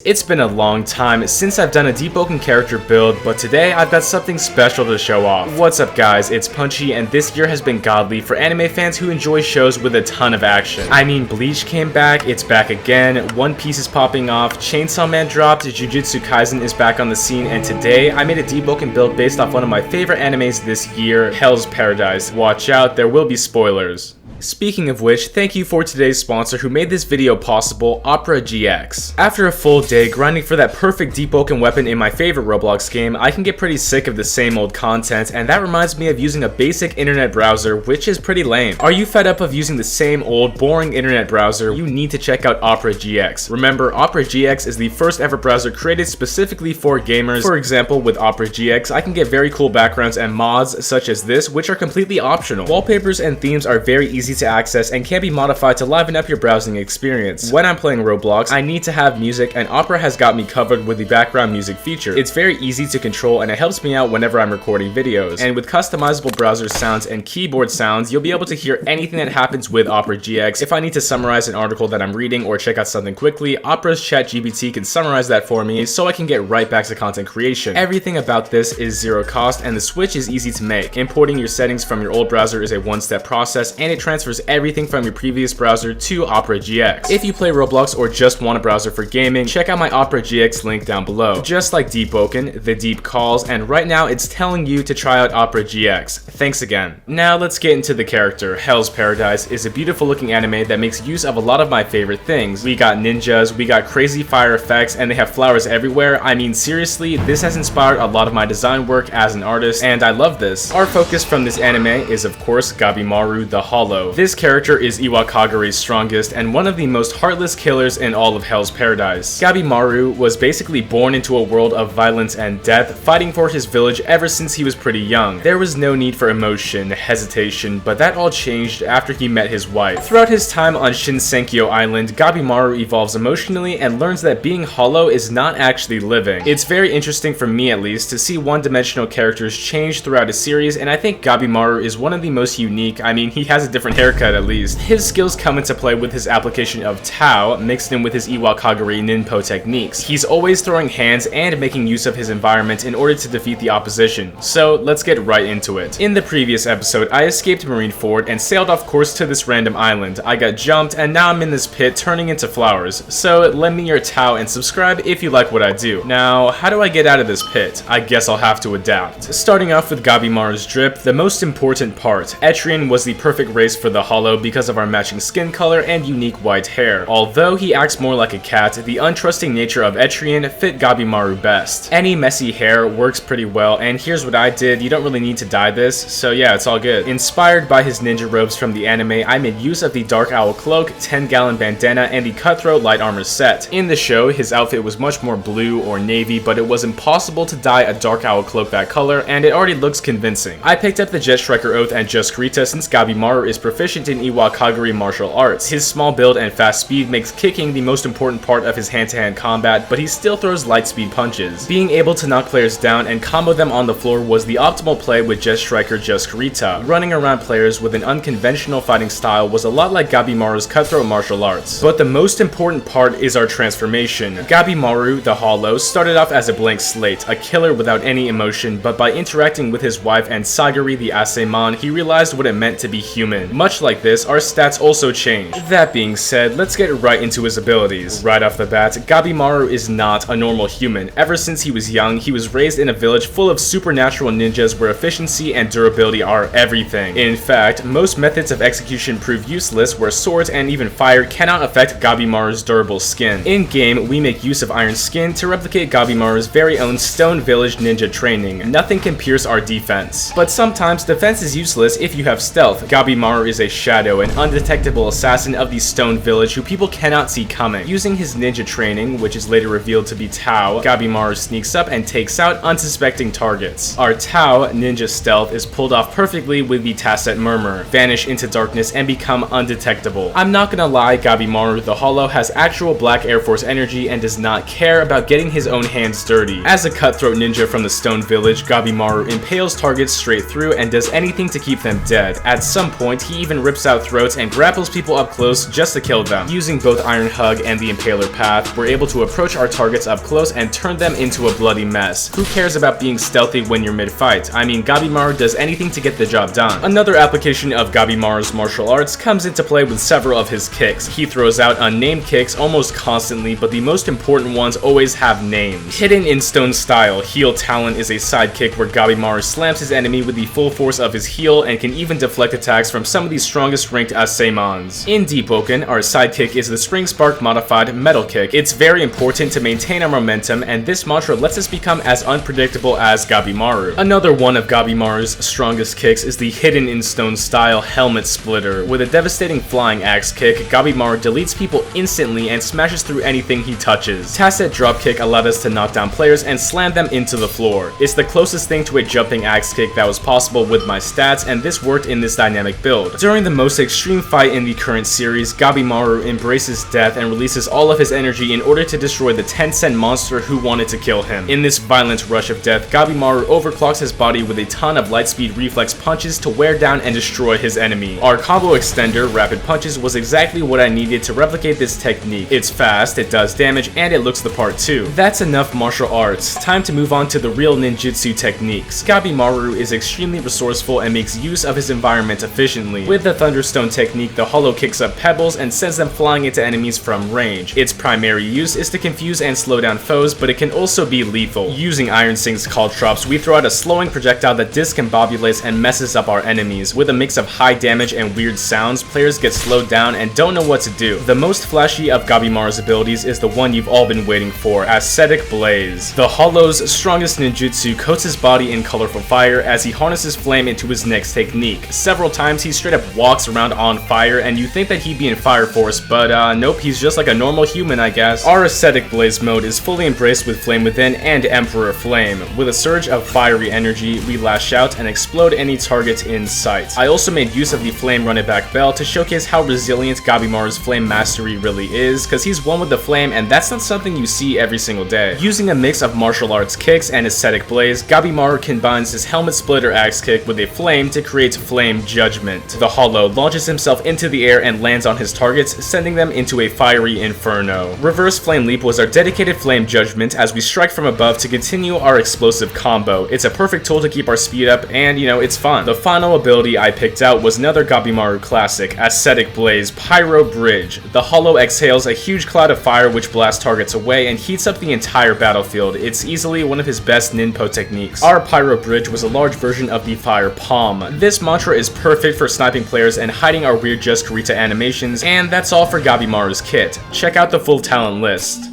It's been a long time since I've done a Deepwoken character build, but today I've got something special to show off. What's up guys, it's Punchy, and this year has been godly for anime fans who enjoy shows with a ton of action. I mean, Bleach came back, it's back again, One Piece is popping off, Chainsaw Man dropped, Jujutsu Kaisen is back on the scene, and today I made a Deepwoken build based off one of my favorite animes this year, Hell's Paradise. Watch out, there will be spoilers. Speaking of which, thank you for today's sponsor who made this video possible, Opera GX. After a full day grinding for that perfect Deepwoken weapon in my favorite Roblox game, I can get pretty sick of the same old content, and that reminds me of using a basic internet browser, which is pretty lame. Are you fed up of using the same old, boring internet browser? You need to check out Opera GX. Remember, Opera GX is the first ever browser created specifically for gamers. For example, with Opera GX, I can get very cool backgrounds and mods such as this, which are completely optional. Wallpapers and themes are very easy to access and can be modified to liven up your browsing experience. When I'm playing Roblox, I need to have music, and Opera has got me covered with the background music feature. It's very easy to control and it helps me out whenever I'm recording videos. And with customizable browser sounds and keyboard sounds, you'll be able to hear anything that happens with Opera GX. If I need to summarize an article that I'm reading or check out something quickly, Opera's ChatGPT can summarize that for me so I can get right back to content creation. Everything about this is zero cost and the switch is easy to make. Importing your settings from your old browser is a one-step process, and it transfers everything from your previous browser to Opera GX. If you play Roblox or just want a browser for gaming, check out my Opera GX link down below. Just like Deepwoken, the deep calls, and right now it's telling you to try out Opera GX. Thanks again. Now let's get into the character. Hell's Paradise is a beautiful looking anime that makes use of a lot of my favorite things. We got ninjas, we got crazy fire effects, and they have flowers everywhere. I mean, seriously, this has inspired a lot of my design work as an artist, and I love this. Our focus from this anime is of course Gabimaru the Hollow. This character is Iwakage's strongest and one of the most heartless killers in all of Hell's Paradise. Gabimaru was basically born into a world of violence and death, fighting for his village ever since he was pretty young. There was no need for emotion, hesitation, but that all changed after he met his wife. Throughout his time on Shinsenkyo Island, Gabimaru evolves emotionally and learns that being hollow is not actually living. It's very interesting for me at least to see one-dimensional characters change throughout a series, and I think Gabimaru is one of the most unique. I mean, he has a different haircut at least. His skills come into play with his application of Tao mixed in with his Iwakage Ninpo techniques. He's always throwing hands and making use of his environment in order to defeat the opposition. So let's get right into it. In the previous episode, I escaped Marineford and sailed off course to this random island. I got jumped and now I'm in this pit turning into flowers. So lend me your Tao and subscribe if you like what I do. Now, how do I get out of this pit? I guess I'll have to adapt. Starting off with Gabimaru's drip, the most important part. Etrian was the perfect race for the Hollow because of our matching skin color and unique white hair. Although he acts more like a cat, the untrusting nature of Etrian fit Gabimaru best. Any messy hair works pretty well, and here's what I did. You don't really need to dye this, so yeah, it's all good. Inspired by his ninja robes from the anime, I made use of the Dark Owl cloak, 10-gallon bandana, and the Cutthroat light armor set. In the show, his outfit was much more blue or navy, but it was impossible to dye a Dark Owl cloak that color, and it already looks convincing. I picked up the Jet Striker Oath and Just Rita since Gabimaru is proficient in Iwakage martial arts. His small build and fast speed makes kicking the most important part of his hand-to-hand combat, but he still throws light speed punches. Being able to knock players down and combo them on the floor was the optimal play with Jet Striker Just Rita. Running around players with an unconventional fighting style was a lot like Gabimaru's cutthroat martial arts. But the most important part is our transformation. Gabimaru the Hollow started off as a blank slate, a killer without any emotion, but by interacting with his wife and Sagari the Asemon, he realized what it meant to be human. Much like this, our stats also change. That being said, let's get right into his abilities. Right off the bat, Gabimaru is not a normal human. Ever since he was young, he was raised in a village full of supernatural ninjas where efficiency and durability are everything. In fact, most methods of execution prove useless where swords and even fire cannot affect Gabimaru's durable skin. In-game, we make use of iron skin to replicate Gabimaru's very own stone village ninja training. Nothing can pierce our defense. But sometimes defense is useless if you have stealth. Gabimaru is a shadow, an undetectable assassin of the stone village who people cannot see coming. Using his ninja training, which is later revealed to be Tao, Gabimaru sneaks up and takes out unsuspecting targets. Our Tao ninja stealth is pulled off perfectly with the Tacet Murmur, vanish into darkness and become undetectable. I'm not gonna lie, Gabimaru the Hollow has actual Black Air Force energy and does not care about getting his own hands dirty. As a cutthroat ninja from the stone village, Gabimaru impales targets straight through and does anything to keep them dead. At some point, he even rips out throats and grapples people up close just to kill them. Using both Iron Hug and the Impaler Path, we're able to approach our targets up close and turn them into a bloody mess. Who cares about being stealthy when you're mid-fight? I mean, Gabimaru does anything to get the job done. Another application of Gabimaru's martial arts comes into play with several of his kicks. He throws out unnamed kicks almost constantly, but the most important ones always have names. Hidden in Stone Style, Heel Talon is a side kick where Gabimaru slams his enemy with the full force of his heel and can even deflect attacks from some of the strongest ranked Aseimons. In Deepwoken, our side kick is the Spring Spark modified Metal Kick. It's very important to maintain our momentum, and this mantra lets us become as unpredictable as Gabimaru. Another one of Gabimaru's strongest kicks is the Hidden in Stone Style Helmet Splitter. With a devastating flying axe kick, Gabimaru deletes people instantly and smashes through anything he touches. Tacet Drop Kick allowed us to knock down players and slam them into the floor. It's the closest thing to a jumping axe kick that was possible with my stats, and this worked in this dynamic build. During the most extreme fight in the current series, Gabimaru embraces death and releases all of his energy in order to destroy the 10-cent monster who wanted to kill him. In this violent rush of death, Gabimaru overclocks his body with a ton of lightspeed reflex punches to wear down and destroy his enemy. Our combo extender, Rapid Punches, was exactly what I needed to replicate this technique. It's fast, it does damage, and it looks the part too. That's enough martial arts. Time to move on to the real ninjutsu techniques. Gabimaru is extremely resourceful and makes use of his environment efficiently. With the Thunderstone technique, the hollow kicks up pebbles and sends them flying into enemies from range. Its primary use is to confuse and slow down foes, but it can also be lethal. Using Iron Sing's Caltrops, we throw out a slowing projectile that discombobulates and messes up our enemies. With a mix of high damage and weird sounds, players get slowed down and don't know what to do. The most flashy of Gabimaru's abilities is the one you've all been waiting for, Ascetic Blaze. The Hollow's strongest ninjutsu coats his body in colorful fire as he harnesses flame into his next technique. Several times he straight up walks around on fire, and you think that he'd be in Fire Force, but nope, he's just like a normal human, I guess. Our Ascetic Blaze mode is fully embraced with Flame Within and Emperor Flame. With a surge of fiery energy, we lash out and explode any target in sight. I also made use of the Flame Run It Back bell to showcase how resilient Gabimaru's flame mastery really is, cause he's one with the flame and that's not something you see every single day. Using a mix of martial arts kicks and Ascetic Blaze, Gabimaru combines his Helmet Splitter axe kick with a flame to create Flame Judgment. The Hollow launches himself into the air and lands on his targets, sending them into a fiery inferno. Reverse Flame Leap was our dedicated Flame Judgment as we strike from above to continue our explosive combo. It's a perfect tool to keep our speed up and, it's fun. The final ability I picked out was another Gabimaru classic, Ascetic Blaze Pyro Bridge. The Hollow exhales a huge cloud of fire which blasts targets away and heats up the entire battlefield. It's easily one of his best ninpo techniques. Our Pyro Bridge was a large version of the Fire Palm. This mantra is perfect for sniping players and hiding our weird Just Kurita animations, and that's all for Gabimaru's kit. Check out the full talent list.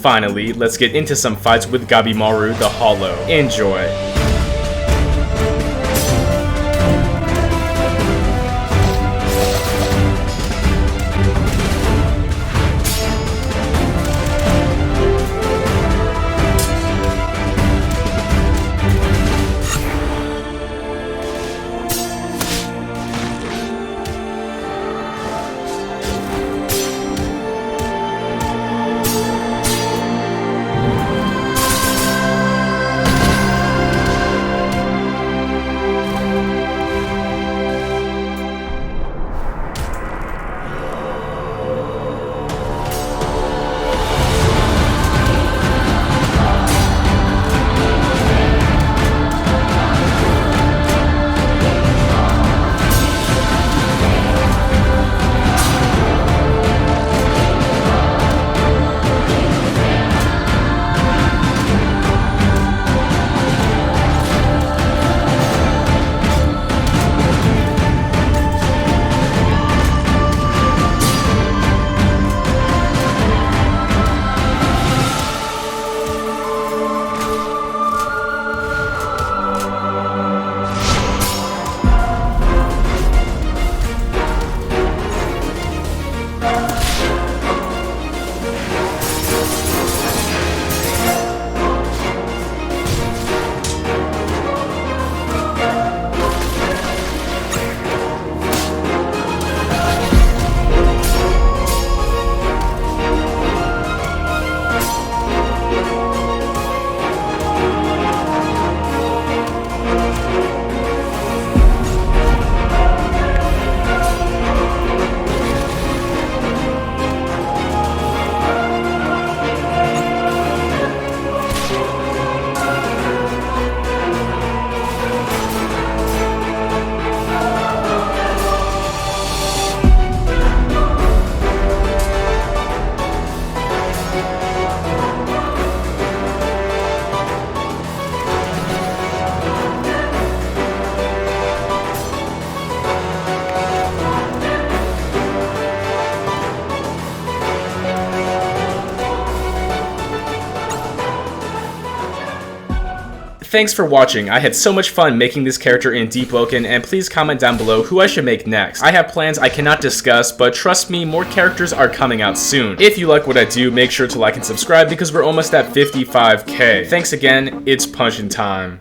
Finally, let's get into some fights with Gabimaru the Hollow. Enjoy! Thanks for watching. I had so much fun making this character in Deepwoken, and please comment down below who I should make next. I have plans I cannot discuss, but trust me, more characters are coming out soon. If you like what I do, make sure to like and subscribe because we're almost at 55K. Thanks again, it's punchin' time.